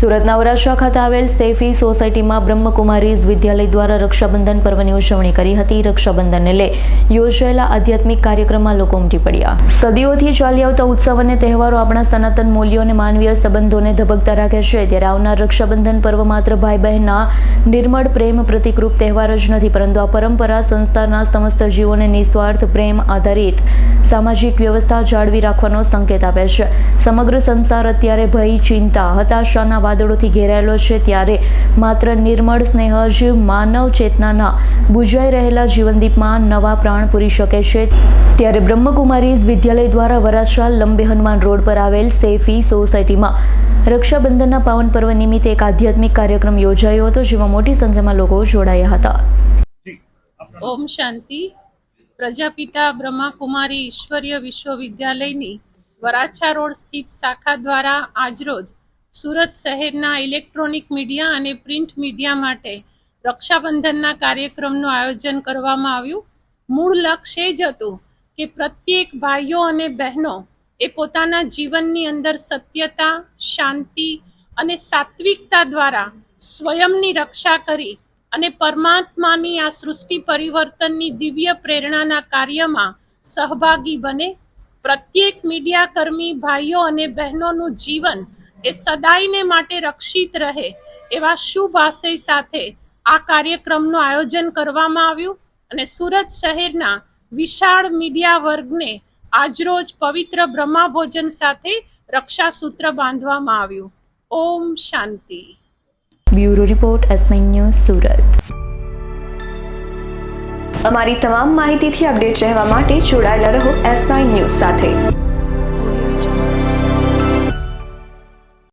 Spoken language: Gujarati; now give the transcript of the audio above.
સુરતના વરાછા ખાતે આવેલ સેફી સોસાયટીમાં બ્રહ્મકુમારીઝ વિદ્યાલય દ્વારા રક્ષાબંધન પર્વની ઉજવણી કરી હતી। રક્ષાબંધનને લઈ યોજાયેલા આધ્યાત્મિક કાર્યક્રમમાં લોકો ઉમટી પડ્યા। સદીઓથી ચાલી આવતા ઉત્સવ અને તહેવારો આપણા સનાતન મૂલ્યો અને માનવીય સંબંધોને ધબકતા રાખે છે। ત્યારે આવનાર રક્ષાબંધન પર્વ માત્ર ભાઈ બહેનના નિર્મળ પ્રેમ પ્રતિકરૂપ તહેવાર જ નથી, પરંતુ આ પરંપરા સંસ્થાના સમસ્ત જીવોને નિસ્વાર્થ પ્રેમ આધારિત સામાજિક વ્યવસ્થા જાળવી રાખવાનો સંકેત આપે છે। સમગ્ર સંસાર અત્યારે ભય, ચિંતા, હતાશાના વાદળોથી ઘેરાયેલો છે, ત્યારે માત્ર નિર્મળ સ્નેહ જ માનવ ચેતનાના બુઝાઈ રહેલા જીવનદીપમાં નવા પ્રાણ પૂરી શકે છે। ત્યારે બ્રહ્મકુમારીઝ વિદ્યાલય દ્વારા વરાછા લંબે હનુમાન રોડ પર આવેલ સેફી સોસાયટીમાં રક્ષાબંધનના પાવન પર્વ નિમિત્તે એક આધ્યાત્મિક કાર્યક્રમ યોજાયો હતો, જેમાં મોટી સંખ્યામાં લોકો જોડાયા હતા। ઓમ શાંતિ। પ્રજાપિતા બ્રહ્માકુમારી ઈશ્વરીય વિશ્વવિદ્યાલયની વરાછા રોડ સ્થિત શાખા દ્વારા આજરોજ સુરત શહેરના ઇલેક્ટ્રોનિક મીડિયા અને પ્રિન્ટ મીડિયા માટે રક્ષાબંધનના કાર્યક્રમનું આયોજન કરવામાં આવ્યું। મૂળ લક્ષ્ય એ જ હતું કે પ્રત્યેક ભાઈઓ અને બહેનો એ પોતાના જીવનની અંદર સત્યતા, શાંતિ અને સાત્વિકતા દ્વારા સ્વયંની રક્ષા કરી અને પરમાત્માની આ સૃષ્ટિ પરિવર્તનની દિવ્ય પ્રેરણાના કાર્યમાં સહભાગી બને। પ્રત્યેક મીડિયાકર્મી ભાઈઓ અને બહેનોનું જીવન એ સદાયને માટે રક્ષિત રહે એવા શુભ આશય સાથે આ કાર્યક્રમનું આયોજન કરવામાં આવ્યું અને સુરત શહેરના વિશાળ મીડિયા વર્ગને આજરોજ પવિત્ર બ્રહ્માભોજન સાથે રક્ષાસૂત્ર બાંધવામાં આવ્યું। ઓમ શાંતિ। Bureau report S9 news Surat. અમારી તમામ માહિતીથી અપડેટ રહેવા માટે જોડાયેલા રહો S9 ન્યૂઝ સાથે।